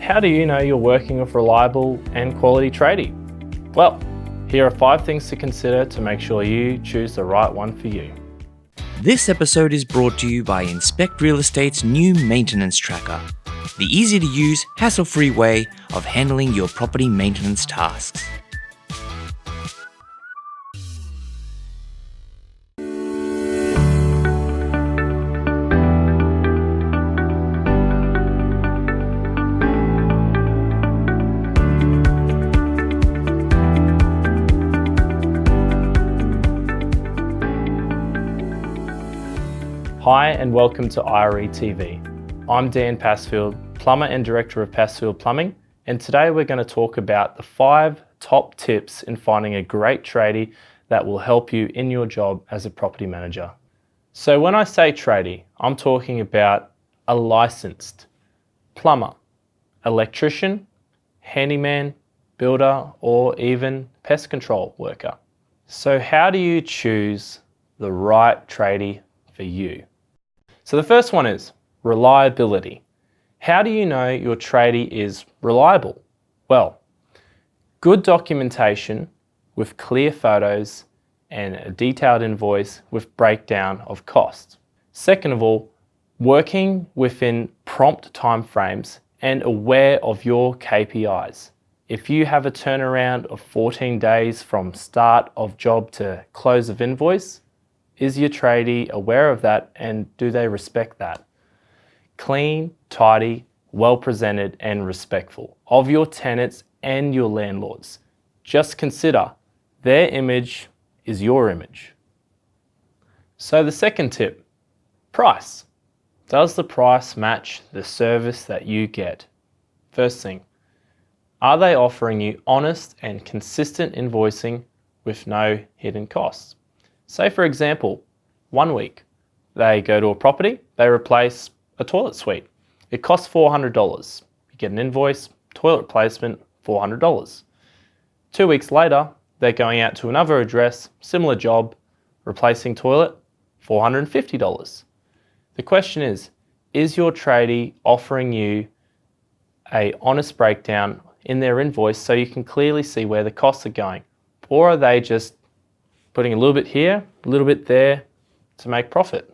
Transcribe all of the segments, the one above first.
how do you know you're working with reliable and quality tradie? Well, here are 5 things to consider to make sure you choose the right one for you. This episode is brought to you by Inspect Real Estate's new maintenance tracker, the easy-to-use, hassle-free way of handling your property maintenance tasks. Hi and welcome to IRE TV. I'm Dan Pasfield, plumber and director of Pasfield Plumbing, and today we're going to talk about the 5 top tips in finding a great tradie that will help you in your job as a property manager. So when I say tradie, I'm talking about a licensed plumber, electrician, handyman, builder, or even pest control worker. So how do you choose the right tradie for you? So the first one is reliability. How do you know your tradie is reliable? Well, good documentation with clear photos and a detailed invoice with breakdown of costs. Second of all, working within prompt timeframes and aware of your KPIs. If you have a turnaround of 14 days from start of job to close of invoice, is your tradie aware of that and do they respect that? Clean, tidy, well presented and respectful of your tenants and your landlords. Just consider their image is your image. So the second tip, price. Does the price match the service that you get? First thing, are they offering you honest and consistent invoicing with no hidden costs? Say for example, 1 week, they go to a property, they replace a toilet suite. It costs $400. You get an invoice, toilet replacement, $400. 2 weeks later, they're going out to another address, similar job, replacing toilet, $450. The question is your tradie offering you an honest breakdown in their invoice so you can clearly see where the costs are going? Or are they just putting a little bit here, a little bit there to make profit?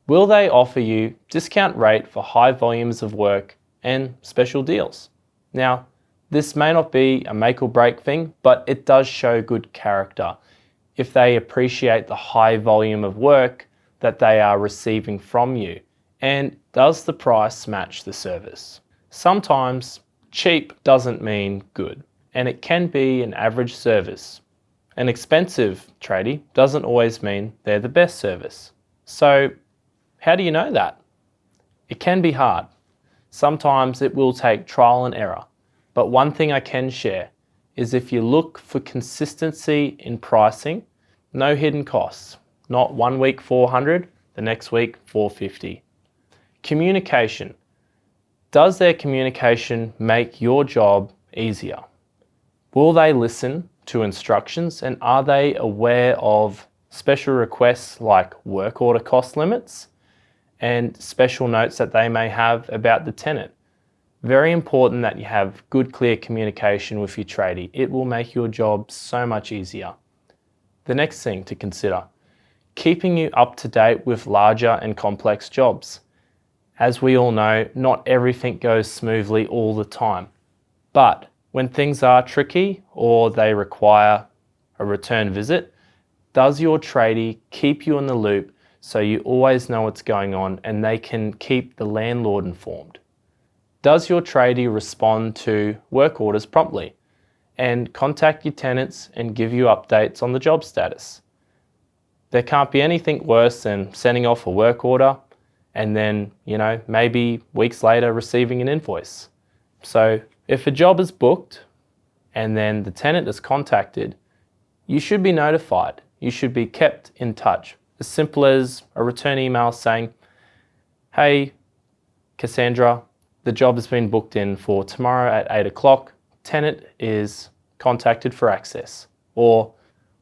Will they offer you discount rate for high volumes of work and special deals? Now, this may not be a make or break thing, but it does show good character if they appreciate the high volume of work that they are receiving from you. And does the price match the service? Sometimes cheap doesn't mean good, and it can be an average service. An expensive tradie doesn't always mean they're the best service. So how do you know that? It can be hard. Sometimes it will take trial and error. But one thing I can share is if you look for consistency in pricing, no hidden costs. Not 1 week $400, the next week $450. Communication. Does their communication make your job easier? Will they listen to instructions and are they aware of special requests like work order cost limits and special notes that they may have about the tenant? Very important that you have good, clear communication with your tradie. It will make your job so much easier. The next thing to consider, keeping you up to date with larger and complex jobs. As we all know, not everything goes smoothly all the time, but when things are tricky or they require a return visit, does your tradie keep you in the loop so you always know what's going on and they can keep the landlord informed? Does your tradie respond to work orders promptly and contact your tenants and give you updates on the job status? There can't be anything worse than sending off a work order and then, maybe weeks later receiving an invoice. So if a job is booked and then the tenant is contacted, you should be notified. You should be kept in touch. As simple as a return email saying, hey, Cassandra, the job has been booked in for tomorrow at 8 o'clock. Tenant is contacted for access. Or,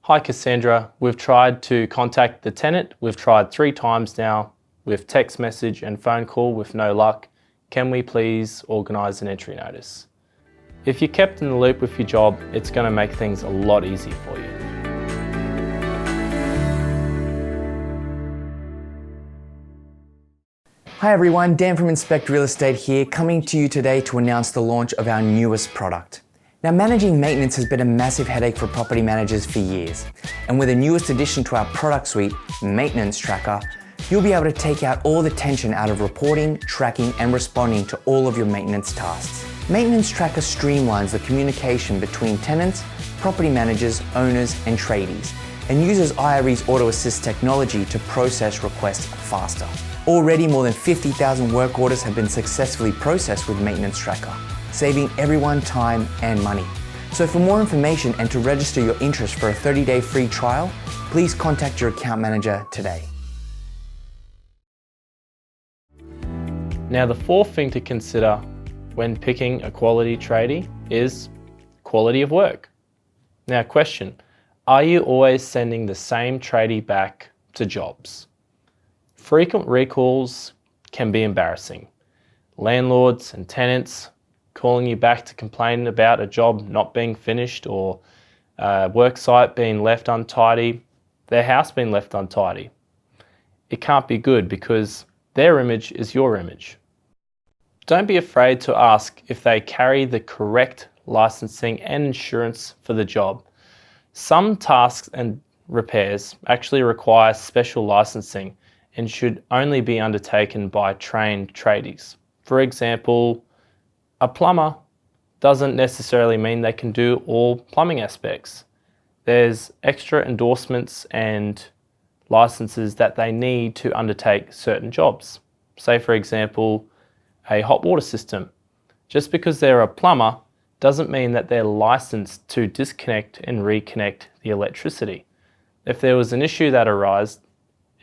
hi Cassandra, we've tried to contact the tenant. We've tried 3 times now with text message and phone call with no luck. can we please organise an entry notice? If you're kept in the loop with your job, it's going to make things a lot easier for you. Hi everyone, Dan from Inspect Real Estate here, coming to you today to announce the launch of our newest product. Now, managing maintenance has been a massive headache for property managers for years. And with the newest addition to our product suite, Maintenance Tracker, you'll be able to take out all the tension out of reporting, tracking, and responding to all of your maintenance tasks. Maintenance Tracker streamlines the communication between tenants, property managers, owners, and tradies, and uses IRE's Auto Assist technology to process requests faster. Already more than 50,000 work orders have been successfully processed with Maintenance Tracker, saving everyone time and money. So for more information and to register your interest for a 30-day free trial, please contact your account manager today. Now, the fourth thing to consider when picking a quality tradie is quality of work. Now, question, are you always sending the same tradie back to jobs? Frequent recalls can be embarrassing. Landlords and tenants calling you back to complain about a job not being finished or a work site being left untidy, their house being left untidy. It can't be good because their image is your image. Don't be afraid to ask if they carry the correct licensing and insurance for the job. Some tasks and repairs actually require special licensing and should only be undertaken by trained tradies. For example, a plumber doesn't necessarily mean they can do all plumbing aspects. There's extra endorsements and licenses that they need to undertake certain jobs. Say, for example, a hot water system. Just because they're a plumber doesn't mean that they're licensed to disconnect and reconnect the electricity. If there was an issue that arose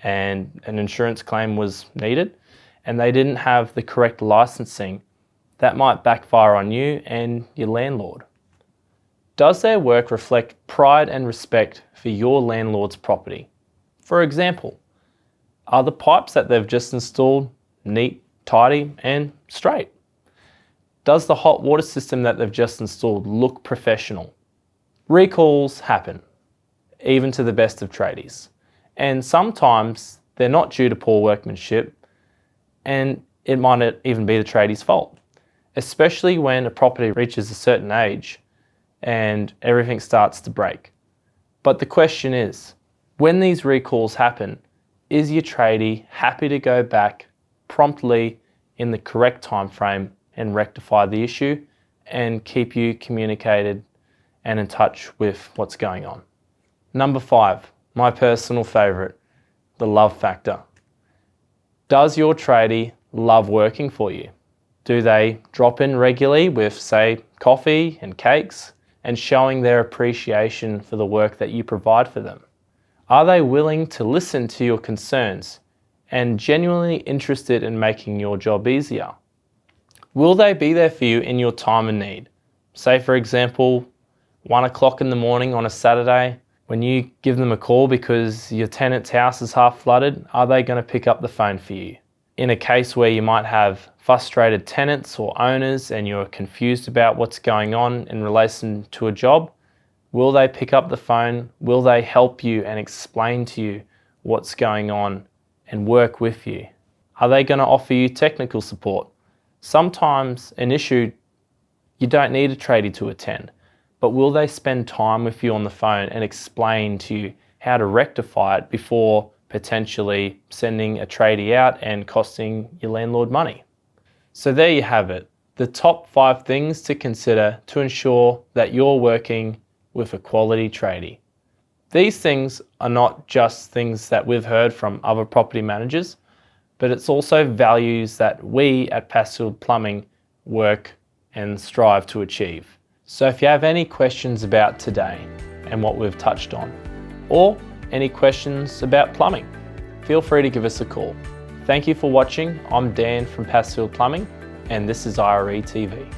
and an insurance claim was needed and they didn't have the correct licensing, that might backfire on you and your landlord. Does their work reflect pride and respect for your landlord's property? For example, are the pipes that they've just installed neat, tidy, and straight? Does the hot water system that they've just installed look professional? Recalls happen, even to the best of tradies. And sometimes they're not due to poor workmanship, and it might not even be the tradie's fault, especially when a property reaches a certain age and everything starts to break. But the question is, when these recalls happen, is your tradie happy to go back promptly in the correct time frame and rectify the issue and keep you communicated and in touch with what's going on? Number 5, my personal favourite, the love factor. Does your tradie love working for you? Do they drop in regularly with, say, coffee and cakes and showing their appreciation for the work that you provide for them? Are they willing to listen to your concerns and genuinely interested in making your job easier? Will they be there for you in your time of need? Say, for example, 1 o'clock in the morning on a Saturday, when you give them a call because your tenant's house is half flooded, are they going to pick up the phone for you? In a case where you might have frustrated tenants or owners and you're confused about what's going on in relation to a job, will they pick up the phone? Will they help you and explain to you what's going on and work with you? Are they going to offer you technical support? Sometimes an issue you don't need a tradie to attend, but will they spend time with you on the phone and explain to you how to rectify it before potentially sending a tradie out and costing your landlord money? So there you have it, the top 5 things to consider to ensure that you're working with a quality tradie. These things are not just things that we've heard from other property managers, but it's also values that we at Pasfield Plumbing work and strive to achieve. So if you have any questions about today and what we've touched on, or any questions about plumbing, feel free to give us a call. Thank you for watching. I'm Dan from Pasfield Plumbing, and this is IRE TV.